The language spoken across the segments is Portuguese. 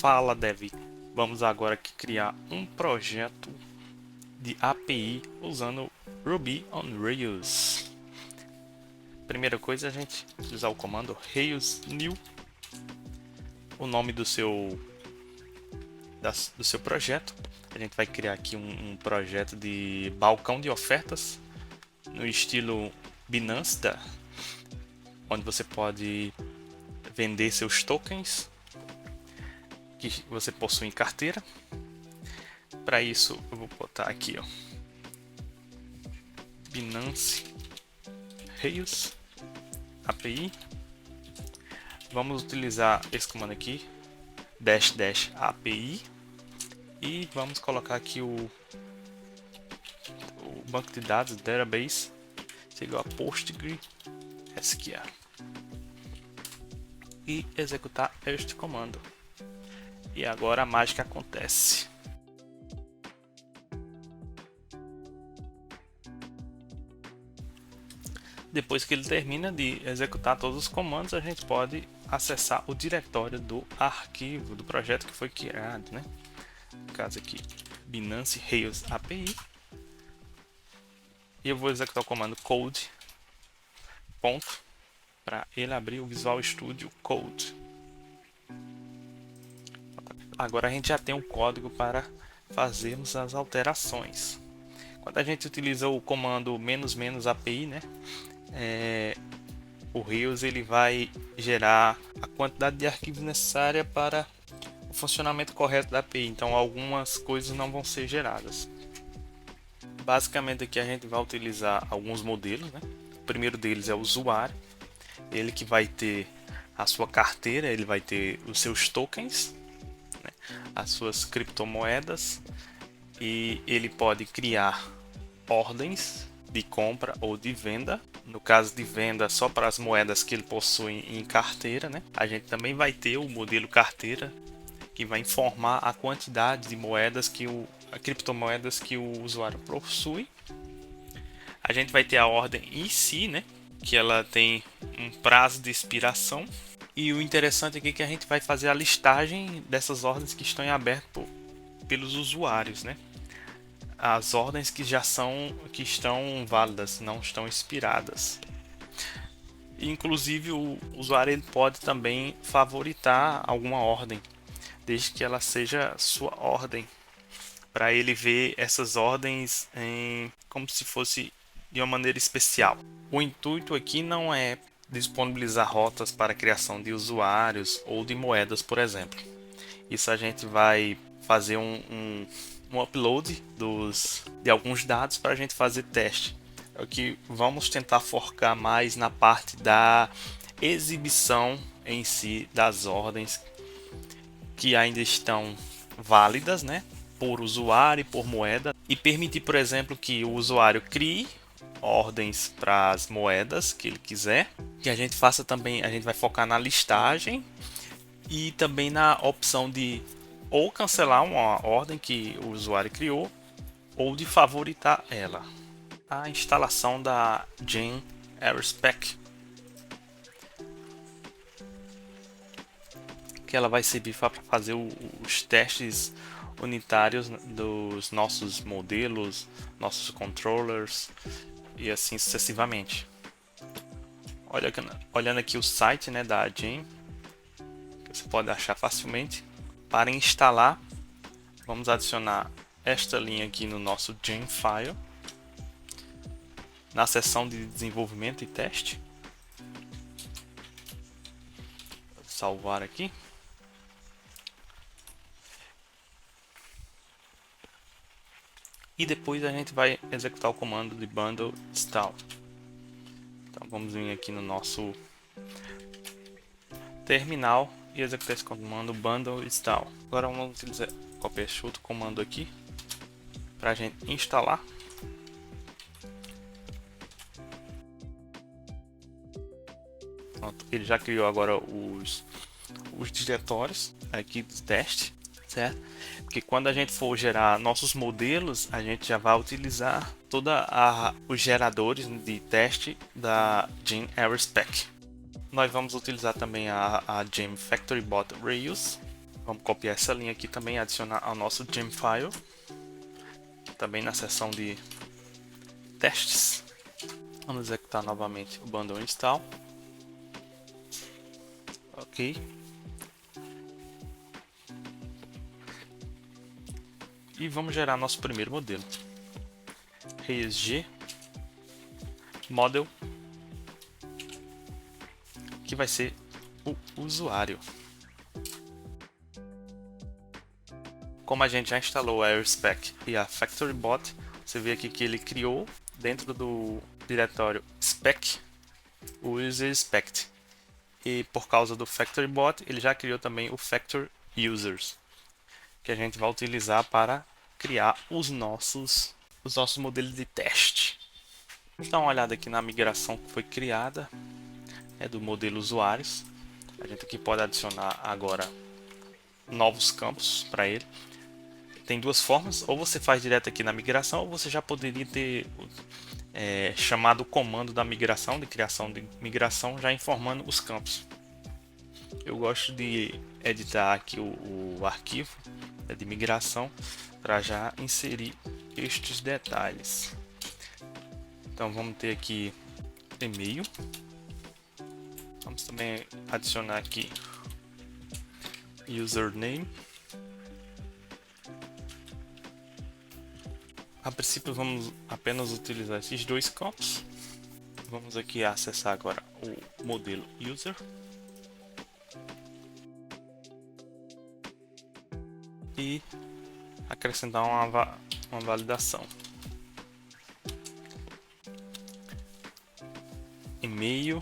Fala, Dev. Vamos agora aqui criar um projeto de API usando Ruby on Rails. Primeira coisa, a gente utilizar o comando Rails new, o nome do seu projeto. A gente vai criar aqui um projeto de balcão de ofertas no estilo Binance, onde você pode vender seus tokens que você possui em carteira. Para isso eu vou botar aqui, ó, Binance Rails API. Vamos utilizar esse comando aqui, dash API, e vamos colocar aqui o banco de dados, database, igual a PostgreSQL, e executar este comando. E agora a mágica acontece. Depois que ele termina de executar todos os comandos, a gente pode acessar o diretório do arquivo do projeto que foi criado, né? No caso aqui, Binance Rails API. E eu vou executar o comando code, ponto, para ele abrir o Visual Studio Code. Agora a gente já tem um código para fazermos as alterações. Quando a gente utiliza o comando "-API", né, o Rails ele vai gerar a quantidade de arquivos necessária para o funcionamento correto da API. Então algumas coisas não vão ser geradas. Basicamente aqui a gente vai utilizar alguns modelos, né? O primeiro deles é o usuário, ele que vai ter a sua carteira, ele vai ter os seus tokens, né? As suas criptomoedas, e ele pode criar ordens de compra ou de venda. No caso de venda, só para as moedas que ele possui em carteira, né? A gente também vai ter o modelo carteira, que vai informar a quantidade de moedas criptomoedas que o usuário possui. A gente vai ter a ordem em si, né, que ela tem um prazo de expiração. E o interessante aqui é que a gente vai fazer a listagem dessas ordens que estão em aberto pelos usuários, né? As ordens que estão válidas, não estão expiradas. Inclusive o usuário ele pode também favoritar alguma ordem, desde que ela seja sua ordem, para ele ver essas ordens como se fosse de uma maneira especial. O intuito aqui não é disponibilizar rotas para a criação de usuários ou de moedas, por exemplo. Isso a gente vai fazer um upload de alguns dados para a gente fazer teste. É o que vamos tentar focar mais na parte da exibição em si das ordens que ainda estão válidas, né, por usuário e por moeda, e permitir, por exemplo, que o usuário crie ordens para as moedas que ele quiser. Que a gente faça também, a gente vai focar na listagem e também na opção de ou cancelar uma ordem que o usuário criou ou de favoritar ela. A instalação da Gem Aerospec, que ela vai servir para fazer os testes unitários dos nossos modelos, nossos controllers e assim sucessivamente. Olhando aqui o site, né, da Gem, que você pode achar facilmente. Para instalar, vamos adicionar esta linha aqui no nosso Gem File, na seção de desenvolvimento e teste. Vou salvar aqui. E depois a gente vai executar o comando de bundle install. Então vamos vir aqui no nosso terminal e executar esse comando bundle install. Agora vamos utilizar qualquer outro comando aqui para a gente instalar. Pronto, ele já criou agora os diretórios aqui do teste, certo? Porque quando a gente for gerar nossos modelos, a gente já vai utilizar os geradores de teste da Gem Aerospec. Nós vamos utilizar também a Gem FactoryBot Rails, Vamos copiar essa linha aqui também e adicionar ao nosso gem file, também na seção de testes. Vamos executar novamente o bundle install. Ok. E vamos gerar nosso primeiro modelo. Reis G model, que vai ser o usuário. Como a gente já instalou a AirSpec e a FactoryBot, você vê aqui que ele criou dentro do diretório spec o userSpec. E por causa do FactoryBot, ele já criou também o Factor Users, que a gente vai utilizar para criar os nossos modelos de teste. Vamos dar uma olhada aqui na migração que foi criada, do modelo usuários. A gente aqui pode adicionar agora novos campos para ele. Tem duas formas, ou você faz direto aqui na migração, ou você já poderia ter chamado o comando da migração, de criação de migração, já informando os campos. Eu gosto de editar aqui o arquivo de migração para já inserir estes detalhes. Então vamos ter aqui e-mail. Vamos também adicionar aqui username. A princípio vamos apenas utilizar esses dois campos. Vamos aqui acessar agora o modelo user. E acrescentar uma validação. E-mail,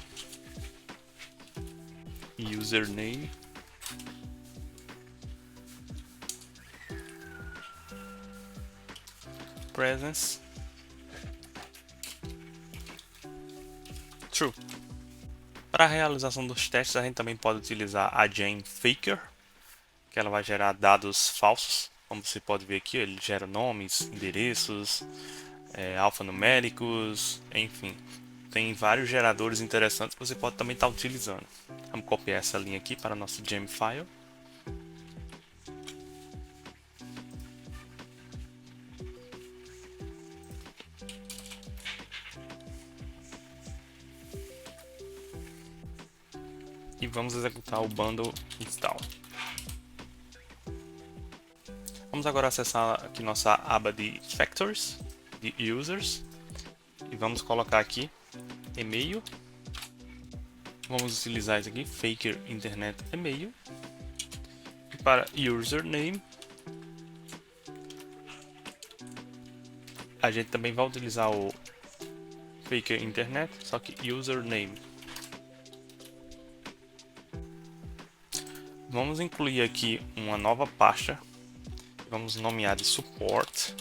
username, presence, true. Para a realização dos testes, a gente também pode utilizar a Gem Faker, que ela vai gerar dados falsos. Como você pode ver aqui, ele gera nomes, endereços, alfanuméricos, enfim. Tem vários geradores interessantes que você pode também estar utilizando. Vamos copiar essa linha aqui para nosso gem file. E vamos executar o bundle install. Vamos agora acessar aqui nossa aba de factors, de users, e vamos colocar aqui e-mail. Vamos utilizar isso aqui, Faker Internet e-mail. E para username, a gente também vai utilizar o Faker Internet, só que username. Vamos incluir aqui uma nova pasta. Vamos nomear de support.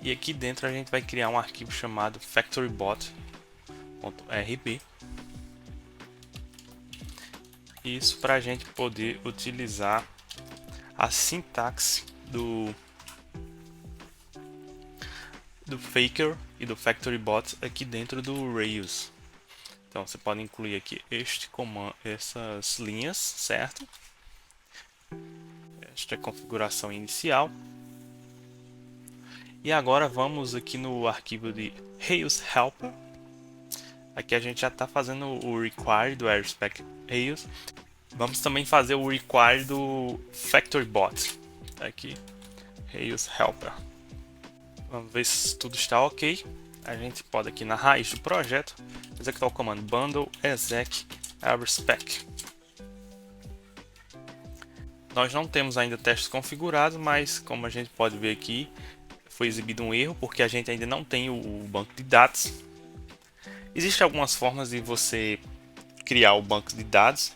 E aqui dentro a gente vai criar um arquivo chamado factorybot.rb. Isso para a gente poder utilizar a sintaxe do Faker e do FactoryBot aqui dentro do Rails. Então você pode incluir aqui este comando, essas linhas, certo? Esta é a configuração inicial. E agora vamos aqui no arquivo de Rails Helper. Aqui a gente já está fazendo o require do AirSpec Rails. Vamos também fazer o require do FactoryBot. Aqui, Rails Helper. Vamos ver se tudo está ok. A gente pode aqui na raiz do projeto executar o comando bundle exec AirSpec. Nós não temos ainda testes configurados, mas como a gente pode ver aqui, foi exibido um erro porque a gente ainda não tem o banco de dados. Existem algumas formas de você criar o banco de dados.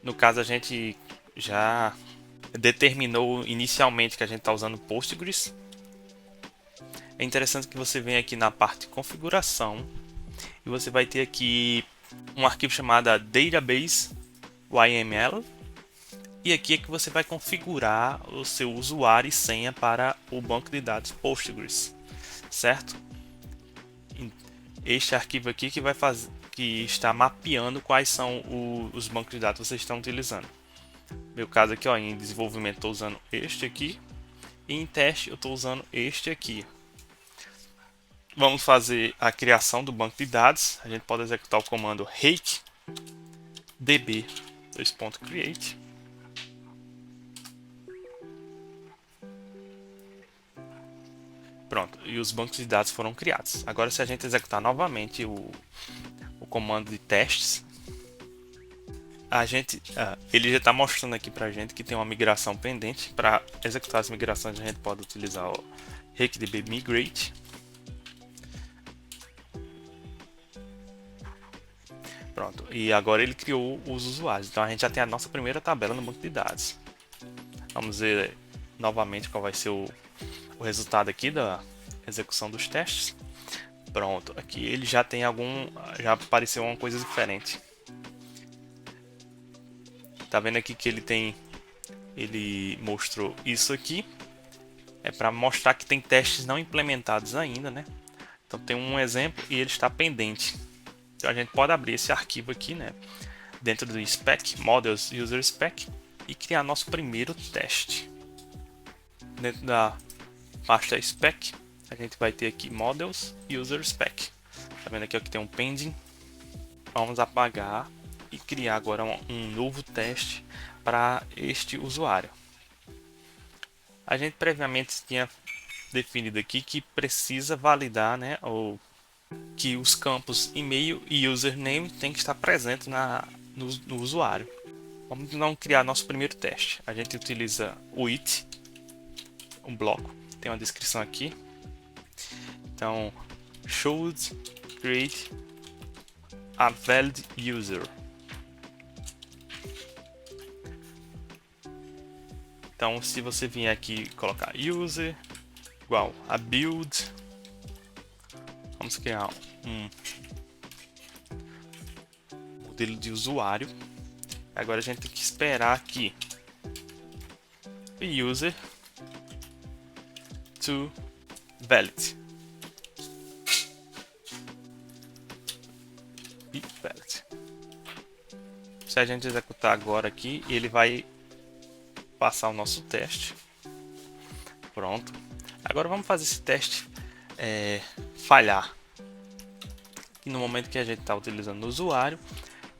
No caso, a gente já determinou inicialmente que a gente está usando Postgres. É interessante que você venha aqui na parte de configuração e você vai ter aqui um arquivo chamado database.yml. E aqui é que você vai configurar o seu usuário e senha para o banco de dados Postgres, certo? Este arquivo aqui que está mapeando quais são os bancos de dados que vocês estão utilizando. Meu caso aqui, ó, em desenvolvimento estou usando este aqui, e em teste eu estou usando este aqui. Vamos fazer a criação do banco de dados. A gente pode executar o comando rake db create. Pronto, e os bancos de dados foram criados. Agora, se a gente executar novamente o comando de testes, ele já está mostrando aqui para a gente que tem uma migração pendente. Para executar as migrações, a gente pode utilizar o rakedb migrate. Pronto, e agora ele criou os usuários. Então a gente já tem a nossa primeira tabela no banco de dados. Vamos ver novamente qual vai ser o resultado aqui da execução dos testes. Pronto, aqui ele já tem já apareceu uma coisa diferente. Tá vendo aqui que ele mostrou isso aqui. É para mostrar que tem testes não implementados ainda, né? Então tem um exemplo e ele está pendente. Então a gente pode abrir esse arquivo aqui, né? Dentro do spec, models user spec, e criar nosso primeiro teste. Dentro da pasta spec, a gente vai ter aqui models user spec. Tá vendo aqui ó, que tem um pending. Vamos apagar e criar agora um novo teste para este usuário. A gente previamente tinha definido aqui que precisa validar, né, que os campos e-mail e username tem que estar presentes no usuário. Vamos então criar nosso primeiro teste. A gente utiliza o it, um bloco, tem uma descrição aqui. Então, should create a valid user. Então, se você vier aqui e colocar user igual a build, vamos criar um modelo de usuário. Agora a gente tem que esperar aqui o user to valid. Se a gente executar agora aqui, ele vai passar o nosso teste. Pronto. Agora vamos fazer esse teste falhar. E no momento que a gente está utilizando o usuário,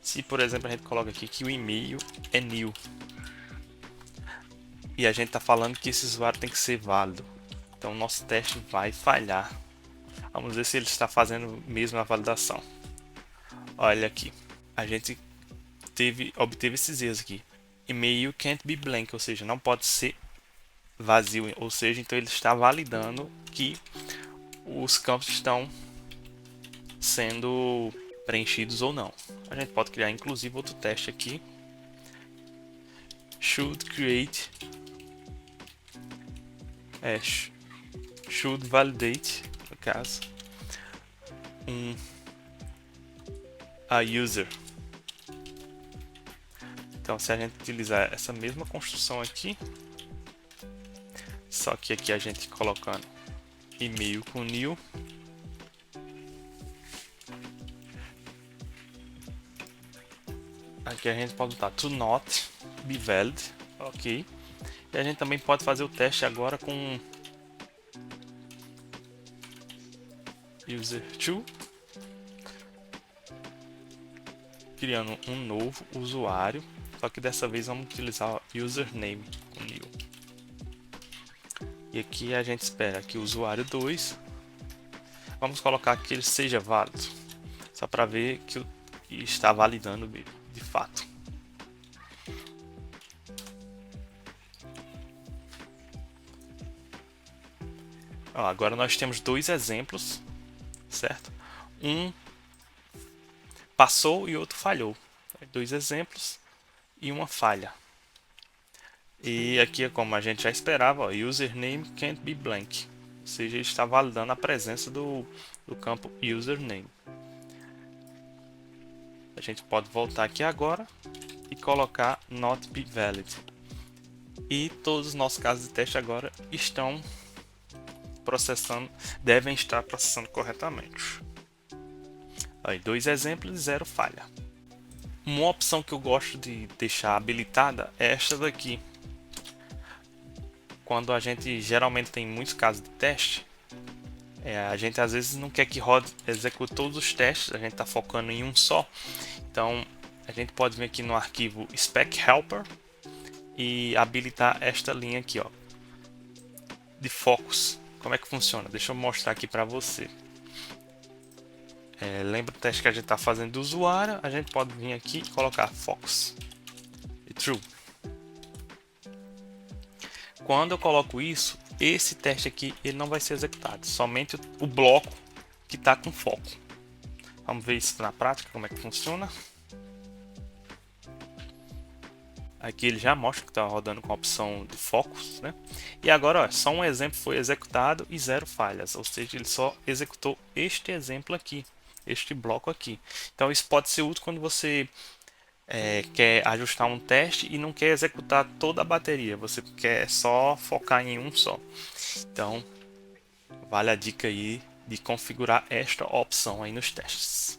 se por exemplo a gente coloca aqui que o e-mail é new e a gente está falando que esse usuário tem que ser válido, então o nosso teste vai falhar. Vamos ver se ele está fazendo mesmo a validação. Olha aqui, a gente obteve esses erros aqui. E-mail can't be blank, ou seja, não pode ser vazio, ou seja, então ele está validando que os campos estão sendo preenchidos ou não. A gente pode criar inclusive outro teste aqui. Should create should validate, no caso, a user. Então se a gente utilizar essa mesma construção aqui, só que aqui a gente colocando e-mail com new, aqui a gente pode botar to not be valid, ok. E a gente também pode fazer o teste agora com user to, criando um novo usuário, só que dessa vez vamos utilizar o username com new. E aqui a gente espera que o usuário 2, vamos colocar que ele seja válido, só para ver que está validando de fato. Ó, agora nós temos dois exemplos, certo? Um passou e outro falhou. Dois exemplos e uma falha. E aqui é como a gente já esperava, ó, username can't be blank, ou seja, ele está validando a presença do campo username. A gente pode voltar aqui agora e colocar not be valid. E todos os nossos casos de teste agora estão processando, devem estar processando corretamente. Aí, dois exemplos e 0 falha. Uma opção que eu gosto de deixar habilitada é esta daqui. Quando a gente geralmente tem muitos casos de teste, a gente às vezes não quer que rode, execute todos os testes, a gente está focando em um só. Então a gente pode vir aqui no arquivo spec helper e habilitar esta linha aqui, ó, de focus. Como é que funciona? Deixa eu mostrar aqui para você. Lembra o teste que a gente está fazendo do usuário? A gente pode vir aqui e colocar focus e true. Quando eu coloco isso, esse teste aqui ele não vai ser executado, somente o bloco que está com foco. Vamos ver isso na prática, como é que funciona. Aqui ele já mostra que está rodando com a opção de focus, né? E agora, ó, só um exemplo foi executado e 0 falhas, ou seja, ele só executou este exemplo aqui, este bloco aqui. Então isso pode ser útil quando você quer ajustar um teste e não quer executar toda a bateria, você quer só focar em um só. Então, vale a dica aí de configurar esta opção aí nos testes.